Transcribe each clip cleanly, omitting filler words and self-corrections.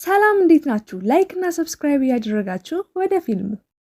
ሰላም እንዴት ናችሁ? ላይክ እና ሰብስክራይብ እያደረጋችሁ ወደ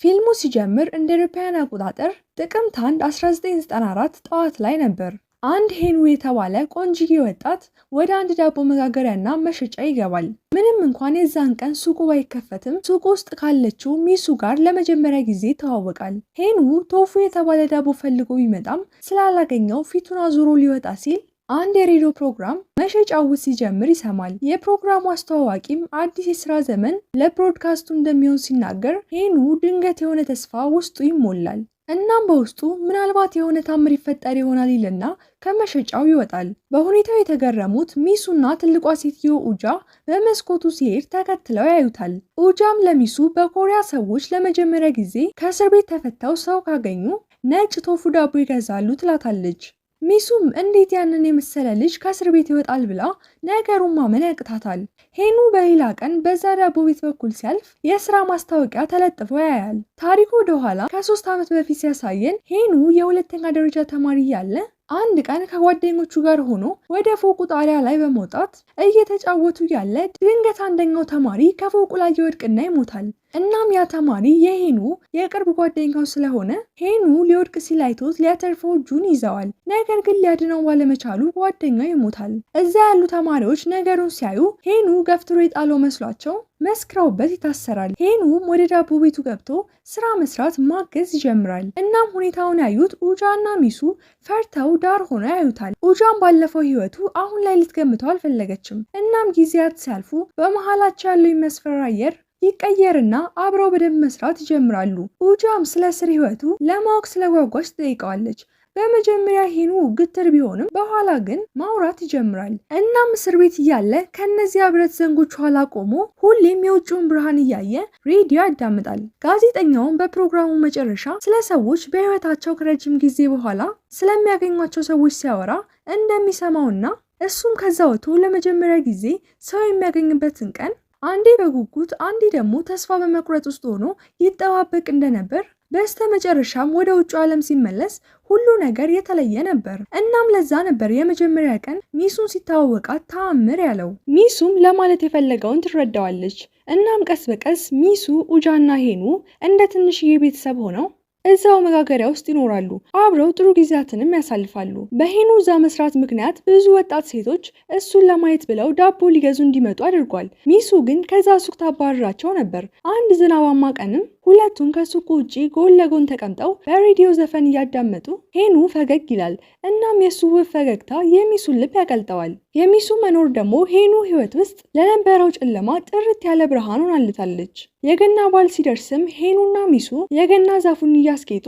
ፊልሙ ሲጀምር እንደ አውሮፓውያን አቆጣጠር ጥቅምት 1 1994 ጠዋት ላይ ነበር። አንድ ሄኑ የተባለ ቆንጅዬ ወጣት ወደ አንድ ዳቦ መጋገሪያና መሸጫ ይገባል። ምንም እንኳን የዛን ቀን ሱቁ ባይከፈትም ሱቁ ውስጥ ካለችው ሚሱ ጋር ለመጀመሪያ ጊዜ ተዋወቃል። ሄኑ ቶፉ የተባለ ዳቦ ፈልጎ ቢመጣም ስላላገኘው ፊቱን አዙሮ ሊወጣ ሲል አንድ የሬዲዮ ፕሮግራም መሸጫው ሲጀምር ይሰማል። የፕሮግራሙ አስተዋዋቂም አዲስ የስራ ዘመን ለብሮድካስቱ እንደሚሆን ሲናገር ሄኑ ድንገት የሆነ ተስፋ ውስጡ ይሞላል። እናም በውስጡ ምናልባት የሆነ ታምር ይፈጠር ይሆናል ይልና ከመሸጫው ይወጣል። በሁኔታው የተገረሙት ሚሱና ትልቋ ሴትዮ ኡጃ በመስኮቱ ሲሄድ ተከትለው ያዩታል። ኡጃም ለሚሱ በኮሪያ ሰዎች ለመጀመሪያ ጊዜ ከእስር ቤት ተፈተው ሰው ካገኙ ነጭ ቶፉ ዳቦ ይገዛሉ ትላታለች። ሚሱም እንዴት ያንን የመሰለ ልጅ ከእስር ቤት ይወጣል ብላ ነገሩን ማመን ያቅታታል። ሄኑ በሌላ ቀን በዛ ዳቦ ቤት በኩል ሲያልፍ የስራ ማስታወቂያ ተለጥፎ ያያል። ታሪኩ ወደኋላ ከ3 ዓመት በፊት ሲያሳየን ሄኑ የሁለተኛ ደረጃ ተማሪ ያለ አንድ ቀን ከጓደኞቹ ጋር ሆኖ ወደ ፎቁ ጣሪያ ላይ በመውጣት እየተጫወቱ ያለ ድንገት አንደኛው ተማሪ ከፎቁ ላይ ይወድቅና ይሞታል። እናም ያ ተማሪ የሄኑ የቅርብ ጓደኛው ስለሆነ ሄኑ ሊወድቅ ሲል አይቶት ሊያተርፈው እጁን ይዘዋል። ነገር ግን ሊያድነው ባለመቻሉ ጓደኛው ይሞታል። እዛ ያሉ ተማሪዎች ነገሩን ሲያዩ ሄኑ ገፍትሮ የጣለው መስሏቸው መስክረውበት ይታሰራል። ሄኑም ወደ ዳቦ ቤቱ ገብቶ ስራ መስራት ማገዝ ይጀምራል። እናም ሁኔታውን ያዩት ኡጃና ሚሱ ፈርተው ዳር ሆኖ ያዩታል። ኡጃም ባለፈው ህይወቱ አሁን ላይ ልትገምተው አልፈለገችም። እናም ጊዜያት ሲያልፉ በመሃላቸው ያለው የሚያስፈራ አየር ይቀየርና አብረው በደንብ መስራት ይጀምራሉ። ኡጃም ስለ እስር ህይወቱ ለማወቅ ስለጓጓች ትጠይቀዋለች። በመጀመሪያ ሄኑ ግትር ቢሆንም በኋላ ግን ማውራት ይጀምራል። እናም እስር ቤት እያለ ከነዚያ ብረት ዘንጎች ኋላ ቆሞ ሁሌም የውጭውን ብርሃን እያየ ሬዲዮ ያዳምጣል። ጋዜጠኛውም በፕሮግራሙ መጨረሻ ስለ ሰዎች በህይወታቸው ከረጅም ጊዜ በኋላ ስለሚያገኟቸው ሰዎች ሲያወራ እንደሚሰማውና እሱም ከዛ ወጥቶ ለመጀመሪያ ጊዜ ሰው የሚያገኝበትን ቀን አንዴ በጉጉት አንዴ ደግሞ ተስፋ በመቁረጥ ውስጥ ሆኖ ይጠባበቅ እንደነበር በስተመጨረሻም ወደ ውጭ ዓለም ሲመለስ ሁሉ ነገር የተለየ ነበር። እናም ለዛ ነበር የመጀመሪያ ቀን ሚሱን ሲታወቃት ተአምር ያለው። ሚሱም ለማለት የፈለገውን ትረዳዋለች። እናም ቀስ በቀስ ሚሱ ኡጃና ሄኑ እንደ ትንሽዬ ቤተሰብ ሆነው እዛው መጋገሪያ ውስጥ ይኖራሉ። አብረው ጥሩ ጊዜያትንም ያሳልፋሉ። በሄኑ እዛ መስራት ምክንያት ብዙ ወጣት ሴቶች እሱን ለማየት ብለው ዳቦ ሊገዙ እንዲመጡ አድርጓል። ሚሱ ግን ከዛ ሱቅ ታባረራቸው ነበር። አንድ ዝናባማ ቀንም ሁለቱም ከሱቁ ውጪ ጎን ለጎን ተቀምጠው በሬዲዮ ዘፈን እያዳመጡ ሄኑ ፈገግ ይላል። እናም የሱ ውብ ፈገግታ የሚሱን ልብ ያቀልጠዋል። የሚሱ መኖር ደግሞ ሄኑ ህይወት ውስጥ ለነበረው ጨለማ ጥርት ያለ ብርሃን ሆናለታለች። የገና በዓል ሲደርስም ሄኑና ሚሱ የገና ዛፉን እያስጌጡ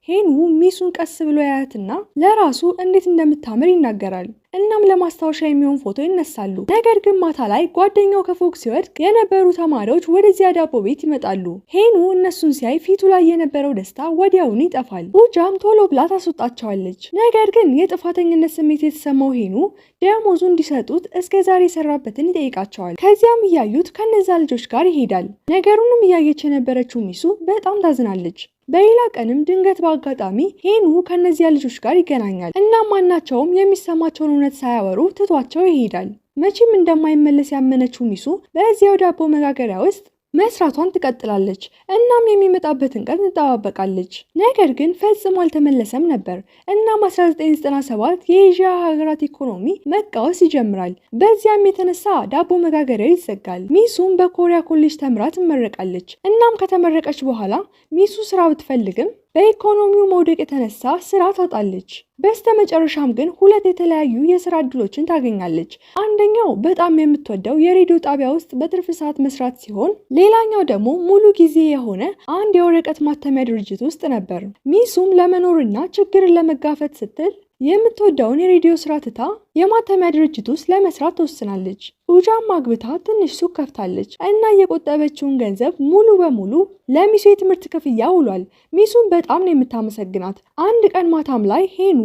ሄኑ ሚሱን ቀስ ብሎ ያያትና ለራሱ እንዴት እንደምታምር ይናገራል። እናም ለማስታወሻ የሚሆን ፎቶ ይነሳሉ። ነገር ግን ማታ ላይ ጓደኛው ከፎቅ ሲወድቅ የነበሩ ተማሪዎች ወደዚያ ዳቦ ቤት ይመጣሉ። ሄኑ እነሱን ሲያይ ፊቱ ላይ የነበረው ደስታ ወዲያውኑ ይጠፋል። ኡጃም ቶሎ ብላ ታስወጣቸዋለች። ነገር ግን የጥፋተኝነት ስሜት የተሰማው ሄኑ ደሞዙ እንዲሰጡት እስከዛሬ የሰራበትን ይጠይቃቸዋል። ከዚያም እያዩት ከነዛ ልጆች ጋር ይሄዳል። ነገሩንም እያየች የነበረችው ሚሱ በጣም ታዝናለች። በሌላ ቀንም ድንገት በአጋጣሚ ሄኑ ከነዚያ ልጆች ጋር ይገናኛል። እናም ማናቸውም የሚሰማቸውን እውነት ሳያወሩ ትቷቸው ይሄዳል። መቼም እንደማይመለስ ያመነችው ሚሱ በዚያው ዳቦ መጋገሪያ ውስጥ መስራቷን ትቀጥላለች። እናም የሚመጣበትን ቀን ትጠባበቃለች። ነገር ግን ፈጽሞ አልተመለሰም ነበር። እናም 1997 የኤዥያ ሀገራት ኢኮኖሚ መቃወስ ይጀምራል። በዚያም የተነሳ ዳቦ መጋገሪያው ይዘጋል። ሚሱም በኮሪያ ኮሌጅ ተምራ ትመረቃለች። እናም ከተመረቀች በኋላ ሚሱ ስራ ብትፈልግም በኢኮኖሚው መውደቅ የተነሳ ስራ ታጣለች። በስተመጨረሻም ግን ሁለት የተለያዩ የስራ እድሎችን ታገኛለች። አንደኛው በጣም የምትወደው የሬዲዮ ጣቢያ ውስጥ በትርፍ ሰዓት መስራት ሲሆን፣ ሌላኛው ደግሞ ሙሉ ጊዜ የሆነ አንድ የወረቀት ማተሚያ ድርጅት ውስጥ ነበር። ሚሱም ለመኖርና ችግርን ለመጋፈጥ ስትል የምትወደውን የሬዲዮ ስራ ትታ የማተሚያ ድርጅት ውስጥ ለመስራት ተወስናለች። ኡጃም አግብታ ትንሽ ሱቅ ከፍታለች እና የቆጠበችውን ገንዘብ ሙሉ በሙሉ ለሚሱ የትምህርት ክፍያ ውሏል። ሚሱን በጣም ነው የምታመሰግናት። አንድ ቀን ማታም ላይ ሄኑ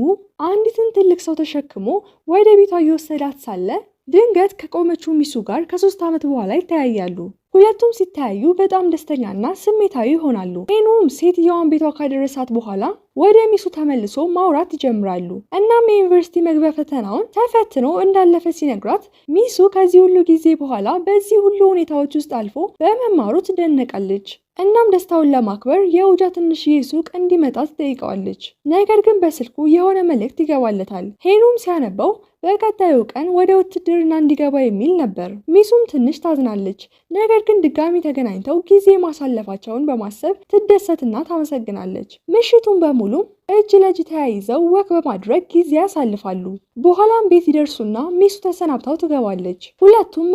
አንዲትን ትልቅ ሰው ተሸክሞ ወደ ቤቷ እየወሰዳት ሳለ ድንገት ከቆመችው ሚሱ ጋር ከ3 ዓመት በኋላ ይተያያሉ። ሁለቱም ሲተያዩ በጣም ደስተኛና ስሜታዊ ይሆናሉ። ሄኑም ሴትየዋን ቤቷ ካደረሳት በኋላ ወደ ሚሱ ተመልሶ ማውራት ይጀምራሉ። እናም የዩኒቨርሲቲ መግቢያ ፈተናውን ተፈትኖ እንዳለፈ ሲነግራት ሚሱ ከዚህ ሁሉ ጊዜ በኋላ በዚህ ሁሉ ሁኔታዎች ውስጥ አልፎ በመማሩ ትደነቃለች። እናም ደስታውን ለማክበር የውጃ ትንሽዬ ሱቅ እንዲመጣ ትጠይቀዋለች። ነገር ግን በስልኩ የሆነ መልእክት ይገባለታል። ሄኑም ሲያነበው በቀጣዩ ቀን ወደ ውትድርና እንዲገባ የሚል ነበር። ሚሱም ትንሽ ታዝናለች። ነገር ግን ድጋሚ ተገናኝተው ጊዜ ማሳለፋቸውን በማሰብ ትደሰትና ታመሰግናለች። ምሽቱን በሙሉ እጅ ለእጅ ተያይዘው ወክ በማድረግ ጊዜ ያሳልፋሉ። በኋላም ቤት ይደርሱና ሚሱ ተሰናብታው ትገባለች። ሁለቱም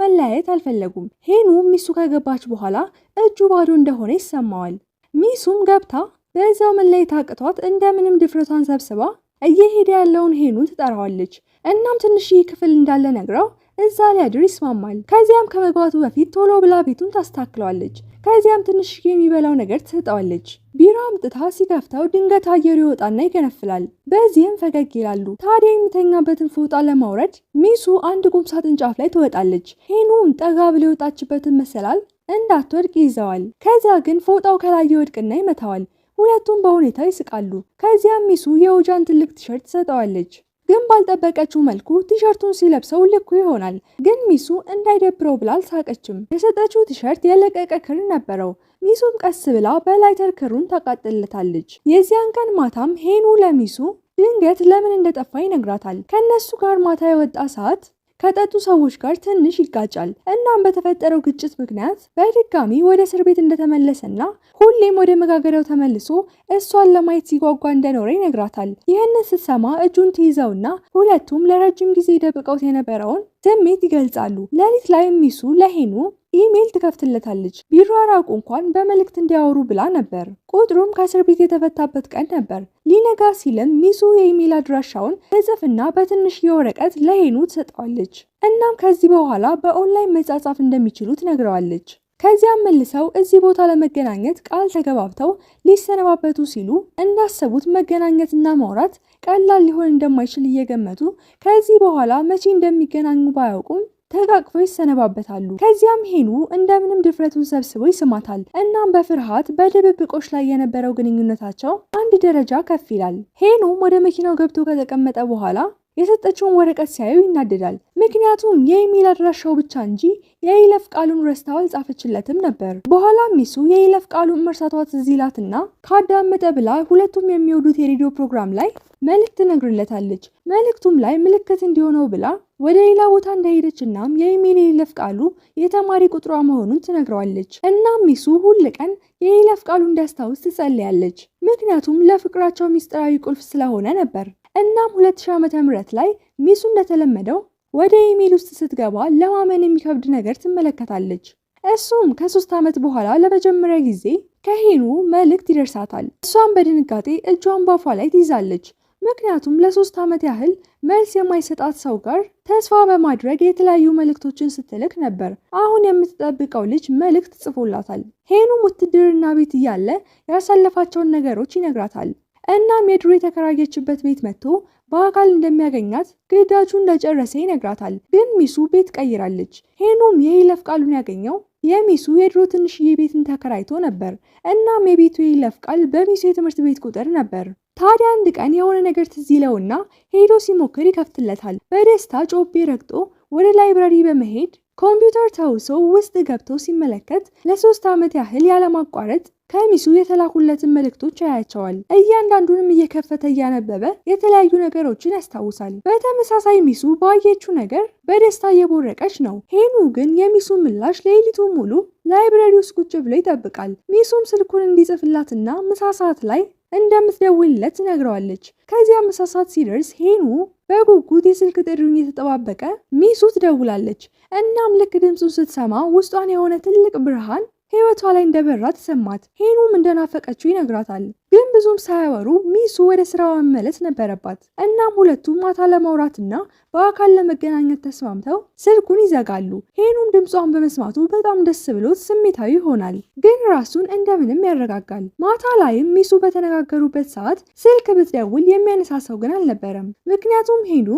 መለያየት አልፈለጉም። ሄኑ ሚሱ ከገባች በኋላ እጁ ባዶ እንደሆነ ይሰማዋል። ሚሱም ገብታ በዛው መለያየት አቅቷት እንደምንም ድፍረቷን ሰብስባ እየሄደ ያለውን ሄኑን ትጠራዋለች። እናም ትንሽዬ ክፍል እንዳለ ነግረው እዛ ሊያድር ይስማማል። ከዚያም ከመግባቱ በፊት ቶሎ ብላ ቤቱን ታስተካክለዋለች። ከዚያም ትንሽዬ የሚበላው ነገር ትሰጠዋለች። ቢራ አምጥታ ሲከፍተው ድንገት አየሩ ይወጣና ይገነፍላል። በዚህም ፈገግ ይላሉ። ታዲያ የሚተኛበትን ፎጣ ለማውረድ ሚሱ አንድ ቁምሳጥን ጫፍ ላይ ትወጣለች። ሄኑም ጠጋ ብላ የወጣችበትን መሰላል እንዳትወድቅ ይዘዋል። ከዚያ ግን ፎጣው ከላይ ይወድቅና ይመታዋል። ሁለቱም በሁኔታ ይስቃሉ። ከዚያም ሚሱ የውጃን ትልቅ ቲሸርት ትሰጠዋለች። ግን ባልጠበቀችው መልኩ ቲሸርቱን ሲለብሰው ልኩ ይሆናል። ግን ሚሱ እንዳይደብረው ብላ አልሳቀችም። የሰጠችው ቲሸርት የለቀቀ ክር ነበረው። ሚሱም ቀስ ብላ በላይተር ክሩን ታቃጥልለታለች። የዚያን ቀን ማታም ሄኑ ለሚሱ ድንገት ለምን እንደጠፋ ይነግራታል። ከነሱ ጋር ማታ የወጣ ሰዓት ከጠጡ ሰዎች ጋር ትንሽ ይጋጫል። እናም በተፈጠረው ግጭት ምክንያት በድጋሚ ወደ እስር ቤት እንደተመለሰና ሁሌም ወደ መጋገሪያው ተመልሶ እሷን ለማየት ሲጓጓ እንደኖረ ይነግራታል። ይህንን ስትሰማ እጁን ትይዘውና ሁለቱም ለረጅም ጊዜ ደብቀውት የነበረውን ስሜት ይገልጻሉ። ሌሊት ላይ ሚሱ ለሄኑ ኢሜል ትከፍትለታለች። ቢራራቁ እንኳን በመልእክት እንዲያወሩ ብላ ነበር። ቁጥሩም ከእስር ቤት የተፈታበት ቀን ነበር። ሊነጋ ሲልም ሚሱ የኢሜል አድራሻውን ትጽፍና በትንሽ የወረቀት ለሄኑ ትሰጠዋለች። እናም ከዚህ በኋላ በኦንላይን መጻጻፍ እንደሚችሉ ትነግረዋለች። ከዚያም መልሰው እዚህ ቦታ ለመገናኘት ቃል ተገባብተው ሊሰነባበቱ ሲሉ እንዳሰቡት መገናኘትና ማውራት ቀላል ሊሆን እንደማይችል እየገመቱ ከዚህ በኋላ መቼ እንደሚገናኙ ባያውቁም ተቃቅፈው ይሰነባበታሉ። ከዚያም ሄኑ እንደምንም ድፍረቱን ሰብስቦ ይስማታል። እናም በፍርሃት በድብብቆች ላይ የነበረው ግንኙነታቸው አንድ ደረጃ ከፍ ይላል። ሄኑም ወደ መኪናው ገብቶ ከተቀመጠ በኋላ የሰጠችውን ወረቀት ሲያዩ ይናደዳል። ምክንያቱም የኢሜል አድራሻው ብቻ እንጂ የይለፍ ቃሉን ረስታው አልጻፈችለትም ነበር። በኋላ ሚሱ የይለፍ ቃሉን መርሳቷ ትዝ ይላትና ካዳመጠ ብላ ሁለቱም የሚወዱት የሬዲዮ ፕሮግራም ላይ መልእክት ትነግርለታለች። መልእክቱም ላይ ምልክት እንዲሆነው ብላ ወደ ሌላ ቦታ እንደሄደችና የኢሜል የይለፍ ቃሉ የተማሪ ቁጥሯ መሆኑን ትነግረዋለች። እናም ሚሱ ሁል ቀን የይለፍ ቃሉ እንዲያስታውስ ትጸልያለች። ምክንያቱም ለፍቅራቸው ሚስጥራዊ ቁልፍ ስለሆነ ነበር። እናም 2000 ዓመተ ምህረት ላይ ሚሱ እንደተለመደው ወደ ኢሜል ውስጥ ስትገባ ለማመን የሚከብድ ነገር ትመለከታለች። እሱም ከ3 ዓመት በኋላ ለመጀመሪያ ጊዜ ከሄኑ መልእክት ይደርሳታል። እሷም በድንጋጤ እጇን ባፏ ላይ ትይዛለች። ምክንያቱም ለ3 ዓመት ያህል መልስ የማይሰጣት ሰው ጋር ተስፋ በማድረግ የተለያዩ መልእክቶችን ስትልክ ነበር። አሁን የምትጠብቀው ልጅ መልእክት ጽፎላታል። ሄኑም ውትድርና ቤት እያለ ያሳለፋቸውን ነገሮች ይነግራታል። እናም የድሮ የተከራየችበት ቤት መጥቶ በአካል እንደሚያገኛት ግዳጁ እንደጨረሰ ይነግራታል። ግን ሚሱ ቤት ቀይራለች። ሄኑም የይለፍ ቃሉን ያገኘው የሚሱ የድሮ ትንሽዬ ቤትን ተከራይቶ ነበር። እናም የቤቱ የይለፍ ቃል በሚሱ የትምህርት ቤት ቁጥር ነበር። ታዲያ አንድ ቀን የሆነ ነገር ትዝ ይለውና ሄዶ ሲሞክር ይከፍትለታል። በደስታ ጮቤ ረግጦ ወደ ላይብረሪ በመሄድ ኮምፒውተር ተውሶ ውስጥ ገብቶ ሲመለከት ለ3 ዓመት ያህል ያለማቋረጥ ከሚሱ የተላኩለትን መልእክቶች ያያቸዋል። እያንዳንዱንም እየከፈተ እያነበበ የተለያዩ ነገሮችን ያስታውሳል። በተመሳሳይ ሚሱ ባየችው ነገር በደስታ እየቦረቀች ነው። ሄኑ ግን የሚሱ ምላሽ ሌሊቱ ሙሉ ላይብረሪ ውስጥ ቁጭ ብሎ ይጠብቃል። ሚሱም ስልኩን እንዲጽፍላትና ምሳ ሰዓት ላይ እንደምትደውልለት ትነግረዋለች። ከዚያ ምሳ ሰዓት ሲደርስ ሄኑ በጉጉት የስልክ ጥሪውን እየተጠባበቀ ሚሱ ትደውላለች። እናም ልክ ድምፁን ስትሰማ ውስጧን የሆነ ትልቅ ብርሃን ህይወቷ ላይ እንደበራ ተሰማት። ሄኑም እንደናፈቀችው ይነግራታል። ግን ብዙም ሳያወሩ ሚሱ ወደ ስራዋ መመለስ ነበረባት። እናም ሁለቱም ማታ ለማውራትና በአካል ለመገናኘት ተስማምተው ስልኩን ይዘጋሉ። ሄኑም ድምጿን በመስማቱ በጣም ደስ ብሎት ስሜታዊ ይሆናል። ግን ራሱን እንደምንም ያረጋጋል። ማታ ላይም ሚሱ በተነጋገሩበት ሰዓት ስልክ ብትደውል የሚያነሳ ሰው ግን አልነበረም። ምክንያቱም ሄኑ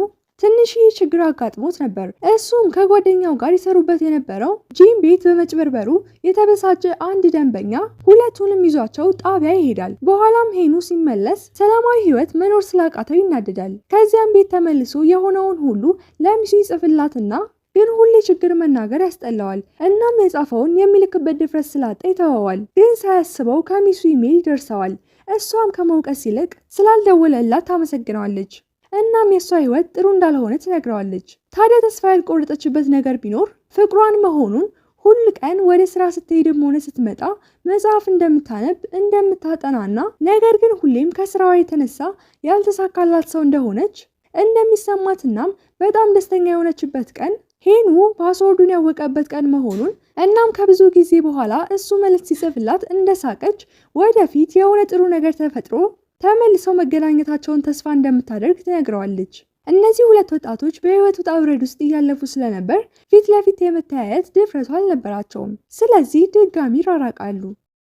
ትንሽዬ ችግር አጋጥሞት ነበር። እሱም ከጓደኛው ጋር ይሰሩበት የነበረው ጂም ቤት በመጭበርበሩ የተበሳጨ አንድ ደንበኛ ሁለቱንም ይዟቸው ጣቢያ ይሄዳል። በኋላም ሄኑ ሲመለስ ሰላማዊ ህይወት መኖር ስላቃተው ይናደዳል። ከዚያም ቤት ተመልሶ የሆነውን ሁሉ ለሚሱ ይጽፍላትና ግን ሁሌ ችግር መናገር ያስጠላዋል። እናም የጻፈውን የሚልክበት ድፍረት ስላጣ ይተወዋል። ግን ሳያስበው ከሚሱ ኢሜል ይደርሰዋል። እሷም ከመውቀስ ይልቅ ስላልደወለላት ታመሰግነዋለች። እናም የእሷ ህይወት ጥሩ እንዳልሆነ ትነግረዋለች። ታዲያ ተስፋ ያልቆረጠችበት ነገር ቢኖር ፍቅሯን መሆኑን ሁል ቀን ወደ ስራ ስትሄድም ሆነ ስትመጣ መጽሐፍ እንደምታነብ እንደምታጠናና ነገር ግን ሁሌም ከስራዋ የተነሳ ያልተሳካላት ሰው እንደሆነች እንደሚሰማትናም በጣም ደስተኛ የሆነችበት ቀን ሄኑ ፓስወርዱን ያወቀበት ቀን መሆኑን እናም ከብዙ ጊዜ በኋላ እሱ መልእክት ሲጽፍላት እንደሳቀች ወደፊት የሆነ ጥሩ ነገር ተፈጥሮ ተመልሰው መገናኘታቸውን ተስፋ እንደምታደርግ ትነግረዋለች። እነዚህ ሁለት ወጣቶች በህይወት ውጣ ውረድ ውስጥ እያለፉ ስለነበር ፊት ለፊት የመተያየት ድፍረቱ አልነበራቸውም። ስለዚህ ድጋሚ ይራራቃሉ።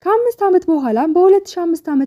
ከ5 ዓመት በኋላ በ2005 ዓ.ም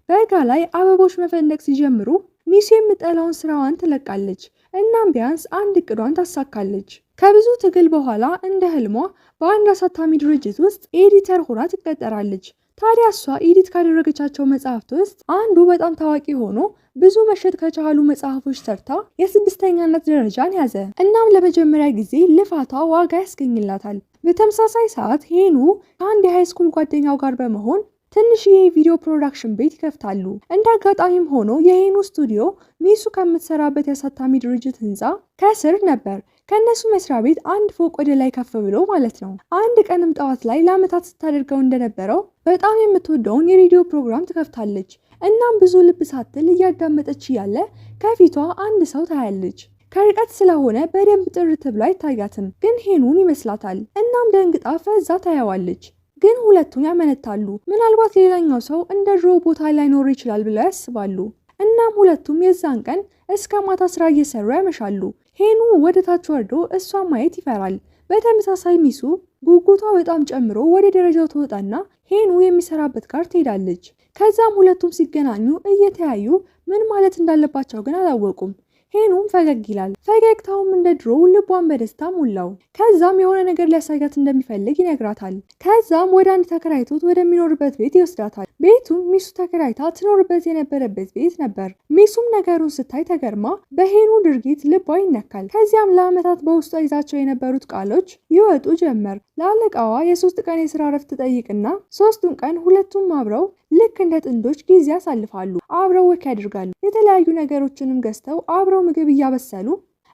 በጋ ላይ አበቦች መፈንደቅ ሲጀምሩ ሚሱ የምጠላውን ስራዋን ትለቃለች። እናም ቢያንስ አንድ እቅዷን ታሳካለች። ከብዙ ትግል በኋላ እንደ ህልሟ በአንድ አሳታሚ ድርጅት ውስጥ ኤዲተር ሆና ትቀጠራለች። ታዲያ እሷ ኤዲት ካደረገቻቸው መጽሐፍት ውስጥ አንዱ በጣም ታዋቂ ሆኖ ብዙ መሸጥ ከቻሉ መጽሐፎች ሰርታ የ6ኛነት ደረጃን ያዘ። እናም ለመጀመሪያ ጊዜ ልፋቷ ዋጋ ያስገኝላታል። በተመሳሳይ ሰዓት ሄኑ ከአንድ የሃይስኩል ጓደኛው ጋር በመሆን ትንሽዬ የቪዲዮ ፕሮዳክሽን ቤት ይከፍታሉ። እንደ አጋጣሚም ሆኖ የሄኑ ስቱዲዮ ሚሱ ከምትሰራበት የአሳታሚ ድርጅት ህንፃ ከስር ነበር። ከነሱ መስሪያ ቤት አንድ ፎቅ ወደ ላይ ከፍ ብሎ ማለት ነው። አንድ ቀንም ጠዋት ላይ ለዓመታት ስታደርገው እንደነበረው በጣም የምትወደውን የሬዲዮ ፕሮግራም ትከፍታለች። እናም ብዙ ልብ ሳትል እያዳመጠች እያለ ከፊቷ አንድ ሰው ታያለች። ከርቀት ስለሆነ በደንብ ጥርት ብሎ አይታያትም፣ ግን ሄኑን ይመስላታል። እናም ደንግጣ ፈዛ ታያዋለች። ግን ሁለቱም ያመነታሉ። ምናልባት ሌላኛው ሰው እንደ ድሮ ቦታ ላይኖር ይችላል ብለው ያስባሉ። እናም ሁለቱም የዛን ቀን እስከ ማታ ስራ እየሰሩ ያመሻሉ። ሄኑ ወደ ታች ወርዶ እሷን ማየት ይፈራል። በተመሳሳይ ሚሱ ጉጉቷ በጣም ጨምሮ ወደ ደረጃው ትወጣና ሄኑ የሚሰራበት ጋር ትሄዳለች። ከዛም ሁለቱም ሲገናኙ እየተያዩ ምን ማለት እንዳለባቸው ግን አላወቁም። ሄኑም ፈገግ ይላል። ፈገግታውም እንደ ድሮ ልቧን በደስታ ሞላው። ከዛም የሆነ ነገር ሊያሳያት እንደሚፈልግ ይነግራታል። ከዛም ወደ አንድ ተከራይቶት ወደሚኖርበት ቤት ይወስዳታል። ቤቱም ሚሱ ተከራይታ ትኖርበት የነበረበት ቤት ነበር። ሚሱም ነገሩን ስታይ ተገርማ በሄኑ ድርጊት ልቧ ይነካል። ከዚያም ለዓመታት በውስጧ ይዛቸው የነበሩት ቃሎች ይወጡ ጀመር። ለአለቃዋ የ3 ቀን የስራ እረፍት ትጠይቅና 3ቱን ቀን ሁለቱም አብረው ልክ እንደ ጥንዶች ጊዜ ያሳልፋሉ። አብረው ወክ ያደርጋሉ። የተለያዩ ነገሮችንም ገዝተው አብረው ምግብ እያበሰሉ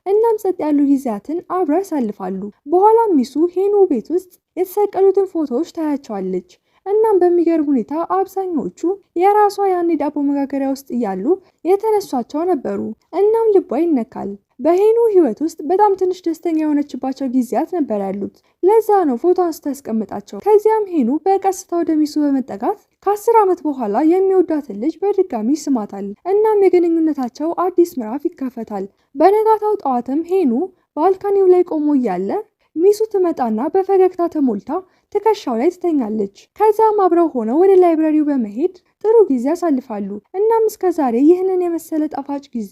እናም ጸጥ ያሉ ጊዜያትን አብረው ያሳልፋሉ። በኋላም ሚሱ ሄኑ ቤት ውስጥ የተሰቀሉትን ፎቶዎች ታያቸዋለች። እናም በሚገርም ሁኔታ አብዛኞቹ የራሷ ያኔ ዳቦ መጋገሪያ ውስጥ እያሉ የተነሷቸው ነበሩ። እናም ልቧ ይነካል። በሄኑ ህይወት ውስጥ በጣም ትንሽ ደስተኛ የሆነችባቸው ጊዜያት ነበር ያሉት። ለዛ ነው ፎቶን ስታስቀምጣቸው። ከዚያም ሄኑ በቀስታ ወደ ሚሱ በመጠጋት ከ10 ዓመት በኋላ የሚወዳትን ልጅ በድጋሚ ይስማታል። እናም የግንኙነታቸው አዲስ ምዕራፍ ይከፈታል። በነጋታው ጠዋትም ሄኑ ባልካኒው ላይ ቆሞ እያለ ሚሱ ትመጣና በፈገግታ ተሞልታ ትከሻው ላይ ትተኛለች። ከዛም አብረው ሆነው ወደ ላይብረሪው በመሄድ ጥሩ ጊዜ ያሳልፋሉ። እናም እስከዛሬ ይህንን የመሰለ ጣፋጭ ጊዜ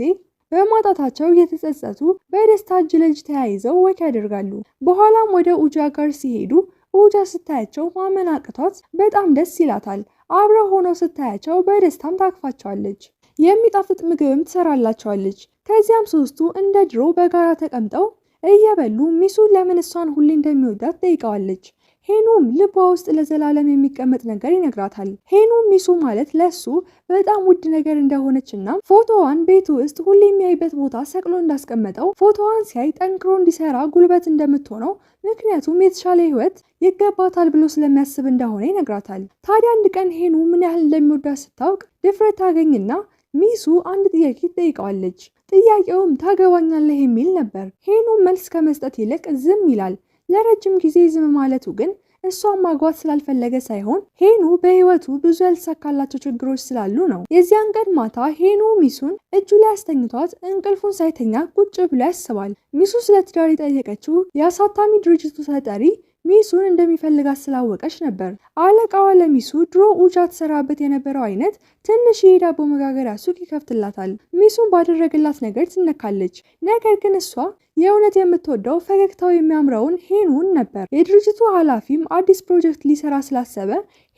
በማጣታቸው እየተጸጸቱ በደስታ እጅ ለእጅ ተያይዘው ወክ ያደርጋሉ። በኋላም ወደ ኡጃ ጋር ሲሄዱ ኡጃ ስታያቸው ማመን አቅቷት በጣም ደስ ይላታል። አብረው ሆነው ስታያቸው በደስታም ታቅፋቸዋለች። የሚጣፍጥ ምግብም ትሰራላቸዋለች። ከዚያም ሶስቱ እንደ ድሮ በጋራ ተቀምጠው እየበሉ ሚሱ ለምን እሷን ሁሌ እንደሚወዳት ጠይቀዋለች። ሄኑም ልቧ ውስጥ ለዘላለም የሚቀመጥ ነገር ይነግራታል። ሄኑም ሚሱ ማለት ለሱ በጣም ውድ ነገር እንደሆነችና ፎቶዋን ቤቱ ውስጥ ሁሌ የሚያይበት ቦታ ሰቅሎ እንዳስቀመጠው ፎቶዋን ሲያይ ጠንክሮ እንዲሰራ ጉልበት እንደምትሆነው ምክንያቱም የተሻለ ህይወት ይገባታል ብሎ ስለሚያስብ እንደሆነ ይነግራታል። ታዲያ አንድ ቀን ሄኑ ምን ያህል እንደሚወዳት ስታውቅ ድፍረት ታገኝና ሚሱ አንድ ጥያቄ ትጠይቀዋለች። ጥያቄውም ታገባኛለህ የሚል ነበር። ሄኑም መልስ ከመስጠት ይልቅ ዝም ይላል። ለረጅም ጊዜ ዝም ማለቱ ግን እሷን ማግባት ስላልፈለገ ሳይሆን ሄኑ በህይወቱ ብዙ ያልተሳካላቸው ችግሮች ስላሉ ነው። የዚያን ቀን ማታ ሄኑ ሚሱን እጁ ላይ አስተኝቷት እንቅልፉን ሳይተኛ ቁጭ ብሎ ያስባል። ሚሱ ስለ ትዳር የጠየቀችው የአሳታሚ ድርጅቱ ተጠሪ ሚሱን እንደሚፈልጋት ስላወቀች ነበር። አለቃዋ ለሚሱ ድሮ ኡጃ ተሰራበት የነበረው አይነት ትንሽ የዳቦ መጋገሪያ ሱቅ ይከፍትላታል። ሚሱን ባደረገላት ነገር ትነካለች። ነገር ግን እሷ የእውነት የምትወደው ፈገግታው የሚያምረውን ሄኑን ነበር። የድርጅቱ ኃላፊም አዲስ ፕሮጀክት ሊሰራ ስላሰበ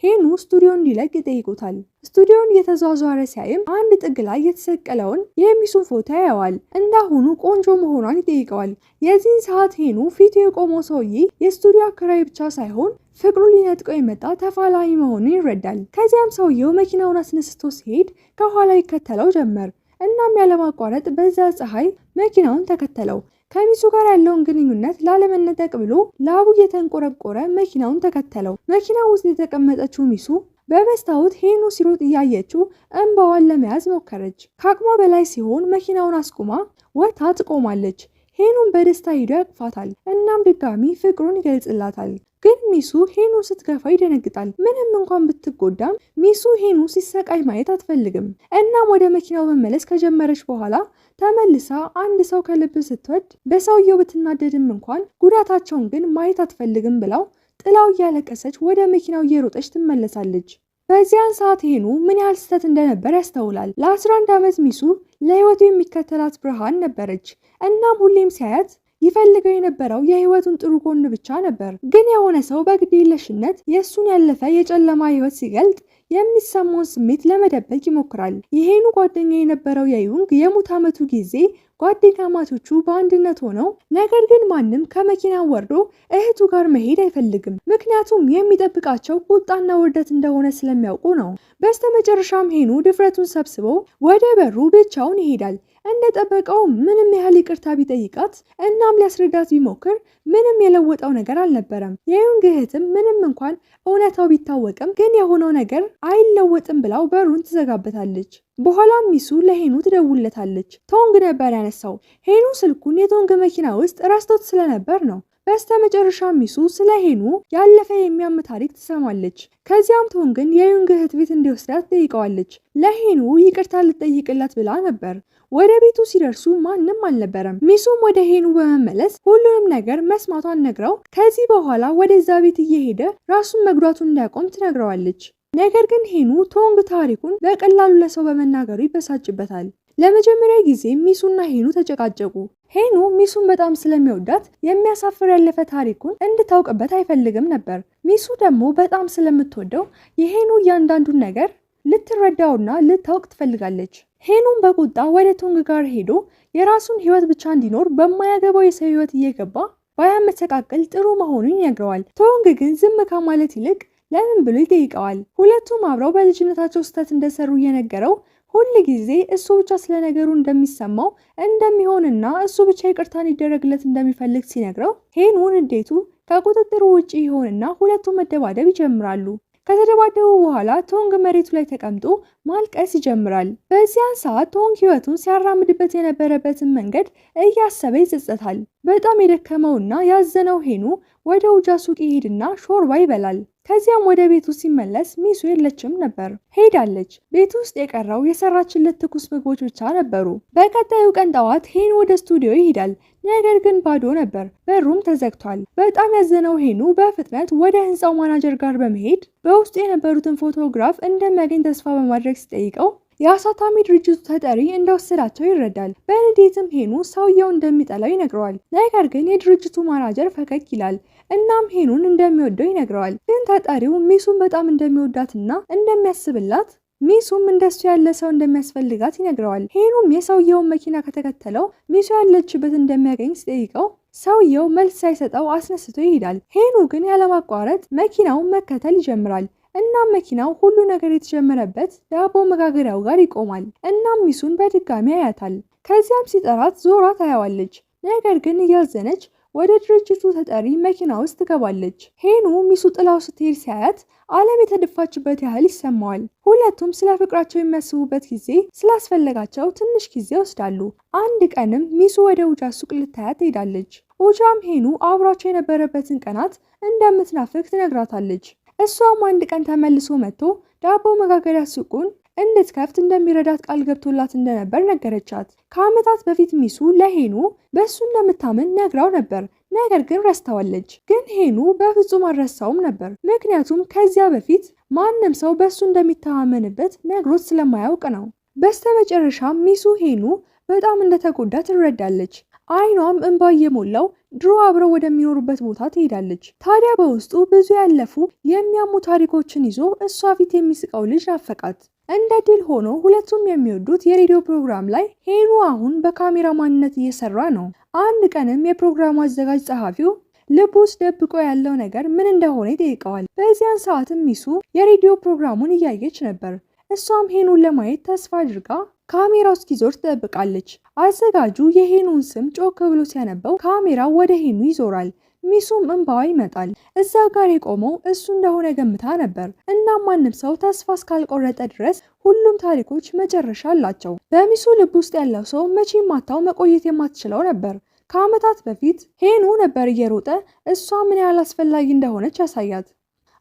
ሄኑ ስቱዲዮ እንዲለቅ ይጠይቁታል። ስቱዲዮን እየተዟዟረ ሲያይም አንድ ጥግ ላይ የተሰቀለውን የሚሱን ፎቶ ያየዋል። እንዳሁኑ ቆንጆ መሆኗን ይጠይቀዋል። የዚህን ሰዓት ሄኑ ፊቱ የቆመው ሰውዬ የስቱዲዮ አከራይ ብቻ ሳይሆን ፍቅሩን ሊነጥቀው የመጣ ተፋላሚ መሆኑን ይረዳል። ከዚያም ሰውየው መኪናውን አስነስቶ ሲሄድ ከኋላ ይከተለው ጀመር። እናም ያለማቋረጥ በዛ ፀሐይ መኪናውን ተከተለው። ከሚሱ ጋር ያለውን ግንኙነት ላለመነጠቅ ብሎ ላቡ እየተንቆረቆረ መኪናውን ተከተለው። መኪናው ውስጥ የተቀመጠችው ሚሱ በመስታወት ሄኑ ሲሮጥ እያየችው እንባዋን ለመያዝ ሞከረች። ከአቅሟ በላይ ሲሆን መኪናውን አስቁማ ወጥታ ትቆማለች። ሄኑን በደስታ ሂዶ ያቅፋታል። እናም ድጋሚ ፍቅሩን ይገልጽላታል። ግን ሚሱ ሄኑ ስትገፋ ይደነግጣል። ምንም እንኳን ብትጎዳም ሚሱ ሄኑ ሲሰቃይ ማየት አትፈልግም። እናም ወደ መኪናው መመለስ ከጀመረች በኋላ ተመልሳ አንድ ሰው ከልብ ስትወድ በሰውየው ብትናደድም እንኳን ጉዳታቸውን ግን ማየት አትፈልግም ብላው ጥላው እያለቀሰች ወደ መኪናው እየሮጠች ትመለሳለች። በዚያን ሰዓት ሄኑ ምን ያህል ስህተት እንደነበር ያስተውላል። ለ11 ዓመት ሚሱ ለህይወቱ የሚከተላት ብርሃን ነበረች። እናም ሁሌም ሲያያት ይፈልገው የነበረው የህይወቱን ጥሩ ጎን ብቻ ነበር። ግን የሆነ ሰው በግዴለሽነት የእሱን ያለፈ የጨለማ ህይወት ሲገልጥ የሚሰማውን ስሜት ለመደበቅ ይሞክራል። የሄኑ ጓደኛ የነበረው የዩንግ የሙት ዓመቱ ጊዜ ጓደኛማቾቹ በአንድነት ሆነው ነገር ግን ማንም ከመኪና ወርዶ እህቱ ጋር መሄድ አይፈልግም። ምክንያቱም የሚጠብቃቸው ቁጣና ውርደት እንደሆነ ስለሚያውቁ ነው። በስተመጨረሻም ሄኑ ድፍረቱን ሰብስቦ ወደ በሩ ብቻውን ይሄዳል። እንደጠበቀው ምንም ያህል ይቅርታ ቢጠይቃት እናም ሊያስረዳት ቢሞክር ምንም የለወጠው ነገር አልነበረም። የዩንግ እህትም ምንም እንኳን እውነታው ቢታወቅም ግን የሆነው ነገር አይለወጥም ብላው በሩን ትዘጋበታለች። በኋላም ሚሱ ለሄኑ ትደውለታለች። ቶንግ ነበር ያነሳው። ሄኑ ስልኩን የቶንግ መኪና ውስጥ ረስቶት ስለነበር ነው። በስተመጨረሻ ሚሱ ስለ ሄኑ ያለፈ የሚያም ታሪክ ትሰማለች። ከዚያም ቶንግን የዩንግ እህት ቤት እንዲወስዳት ጠይቀዋለች። ለሄኑ ይቅርታ ልጠይቅላት ብላ ነበር። ወደ ቤቱ ሲደርሱ ማንም አልነበረም። ሚሱም ወደ ሄኑ በመመለስ ሁሉንም ነገር መስማቷን ነግረው ከዚህ በኋላ ወደዛ ቤት እየሄደ ራሱን መጉዳቱን እንዲያቆም ትነግረዋለች። ነገር ግን ሄኑ ቶንግ ታሪኩን በቀላሉ ለሰው በመናገሩ ይበሳጭበታል። ለመጀመሪያ ጊዜ ሚሱና ሄኑ ተጨቃጨቁ። ሄኑ ሚሱን በጣም ስለሚወዳት የሚያሳፍር ያለፈ ታሪኩን እንድታውቅበት አይፈልግም ነበር። ሚሱ ደግሞ በጣም ስለምትወደው የሄኑ እያንዳንዱን ነገር ልትረዳውና ልታውቅ ትፈልጋለች። ሄኑም በቁጣ ወደ ቶንግ ጋር ሄዶ የራሱን ህይወት ብቻ እንዲኖር በማያገባው የሰው ህይወት እየገባ ባያመሰቃቅል ጥሩ መሆኑን ይነግረዋል። ቶንግ ግን ዝም ከማለት ይልቅ ለምን ብሎ ይጠይቀዋል። ሁለቱም አብረው በልጅነታቸው ስህተት እንደሰሩ እየነገረው ሁል ጊዜ እሱ ብቻ ስለነገሩ እንደሚሰማው እንደሚሆንና እሱ ብቻ ይቅርታን ይደረግለት እንደሚፈልግ ሲነግረው ሄኑን እንዴቱ ከቁጥጥሩ ውጪ ይሆንና ሁለቱም መደባደብ ይጀምራሉ። ከተደባደቡ በኋላ ቶንግ መሬቱ ላይ ተቀምጦ ማልቀስ ይጀምራል። በዚያን ሰዓት ቶንግ ህይወቱን ሲያራምድበት የነበረበትን መንገድ እያሰበ ይጸጸታል። በጣም የደከመውና ያዘነው ሄኑ ወደ ውጃ ሱቅ ይሄድና ሾርባ ይበላል። ከዚያም ወደ ቤቱ ሲመለስ ሚሱ የለችም ነበር፣ ሄዳለች። ቤት ውስጥ የቀረው የሰራችለት ትኩስ ምግቦች ብቻ ነበሩ። በቀጣዩ ቀን ጠዋት ሄኑ ወደ ስቱዲዮ ይሄዳል። ነገር ግን ባዶ ነበር፣ በሩም ተዘግቷል። በጣም ያዘነው ሄኑ በፍጥነት ወደ ህንፃው ማናጀር ጋር በመሄድ በውስጡ የነበሩትን ፎቶግራፍ እንደሚያገኝ ተስፋ በማድረግ ሲጠይቀው የአሳታሚ ድርጅቱ ተጠሪ እንደወሰዳቸው ይረዳል። በንዴትም ሄኑ ሰውየው እንደሚጠላው ይነግረዋል። ነገር ግን የድርጅቱ ማናጀር ፈገግ ይላል። እናም ሄኑን እንደሚወደው ይነግረዋል። ግን ተጠሪው ሚሱን በጣም እንደሚወዳትና እንደሚያስብላት ሚሱም እንደሱ ያለ ሰው እንደሚያስፈልጋት ይነግረዋል። ሄኑም የሰውየውን መኪና ከተከተለው ሚሱ ያለችበት እንደሚያገኝ ሲጠይቀው ሰውየው መልስ ሳይሰጠው አስነስቶ ይሄዳል። ሄኑ ግን ያለማቋረጥ መኪናውን መከተል ይጀምራል። እናም መኪናው ሁሉ ነገር የተጀመረበት ዳቦ መጋገሪያው ጋር ይቆማል። እናም ሚሱን በድጋሚ ያያታል። ከዚያም ሲጠራት ዞራ ታያዋለች። ነገር ግን እያዘነች ወደ ድርጅቱ ተጠሪ መኪና ውስጥ ትገባለች። ሄኑ ሚሱ ጥላው ስትሄድ ሲያያት ዓለም የተደፋችበት ያህል ይሰማዋል። ሁለቱም ስለ ፍቅራቸው የሚያስቡበት ጊዜ ስላስፈለጋቸው ትንሽ ጊዜ ወስዳሉ። አንድ ቀንም ሚሱ ወደ ውጃ ሱቅ ልታያት ትሄዳለች። ውጃም ሄኑ አብሯቸው የነበረበትን ቀናት እንደምትናፍቅ ትነግራታለች። እሷም አንድ ቀን ተመልሶ መጥቶ ዳቦ መጋገሪያ ሱቁን እንድትከፍት እንደሚረዳት ቃል ገብቶላት እንደነበር ነገረቻት። ከዓመታት በፊት ሚሱ ለሄኑ በሱ እንደምታምን ነግራው ነበር። ነገር ግን ረስተዋለች። ግን ሄኑ በፍጹም አልረሳውም ነበር። ምክንያቱም ከዚያ በፊት ማንም ሰው በሱ እንደሚተማመንበት ነግሮት ስለማያውቅ ነው። በስተመጨረሻ ሚሱ ሄኑ በጣም እንደተጎዳ ትረዳለች። አይኗም እንባ እየሞላው ድሮ አብረው ወደሚኖሩበት ቦታ ትሄዳለች። ታዲያ በውስጡ ብዙ ያለፉ የሚያሙ ታሪኮችን ይዞ እሷ ፊት የሚስቀው ልጅ ናፈቃት። እንደ ድል ሆኖ ሁለቱም የሚወዱት የሬዲዮ ፕሮግራም ላይ ሄኑ አሁን በካሜራ ማንነት እየሰራ ነው። አንድ ቀንም የፕሮግራሙ አዘጋጅ ጸሐፊው ልቡ ውስጥ ደብቆ ያለው ነገር ምን እንደሆነ ይጠይቀዋል። በዚያን ሰዓትም ሚሱ የሬዲዮ ፕሮግራሙን እያየች ነበር። እሷም ሄኑን ለማየት ተስፋ አድርጋ ካሜራው እስኪዞር ትጠብቃለች። አዘጋጁ የሄኑን ስም ጮክ ብሎ ሲያነበው ካሜራው ወደ ሄኑ ይዞራል። ሚሱም እንባዋ ይመጣል። እዛ ጋር የቆመው እሱ እንደሆነ ገምታ ነበር። እናም ማንም ሰው ተስፋ እስካልቆረጠ ድረስ ሁሉም ታሪኮች መጨረሻ አላቸው። በሚሱ ልብ ውስጥ ያለው ሰው መቼም ማታው መቆየት የማትችለው ነበር። ከዓመታት በፊት ሄኑ ነበር እየሮጠ እሷ ምን ያህል አስፈላጊ እንደሆነች ያሳያት።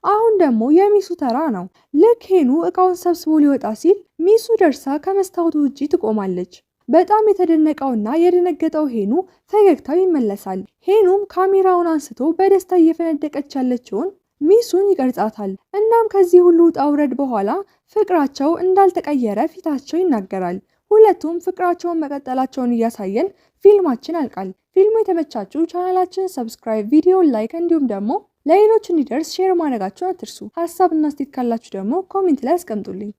አሁን ደግሞ የሚሱ ተራ ነው። ልክ ሄኑ እቃውን ሰብስቦ ሊወጣ ሲል ሚሱ ደርሳ ከመስታወቱ ውጪ ትቆማለች። በጣም የተደነቀውና የደነገጠው ሄኑ ፈገግታው ይመለሳል። ሄኑም ካሜራውን አንስቶ በደስታ እየፈነደቀች ያለችውን ሚሱን ይቀርጻታል። እናም ከዚህ ሁሉ ውጣ ውረድ በኋላ ፍቅራቸው እንዳልተቀየረ ፊታቸው ይናገራል። ሁለቱም ፍቅራቸውን መቀጠላቸውን እያሳየን ፊልማችን ያልቃል። ፊልሙ የተመቻችሁ ቻናላችንን ሰብስክራይብ፣ ቪዲዮን ላይክ እንዲሁም ደግሞ ለሌሎች እንዲደርስ ሼር ማድረጋችሁን አትርሱ። ሀሳብና አስተያየት ካላችሁ ደግሞ ኮሜንት ላይ አስቀምጡልኝ።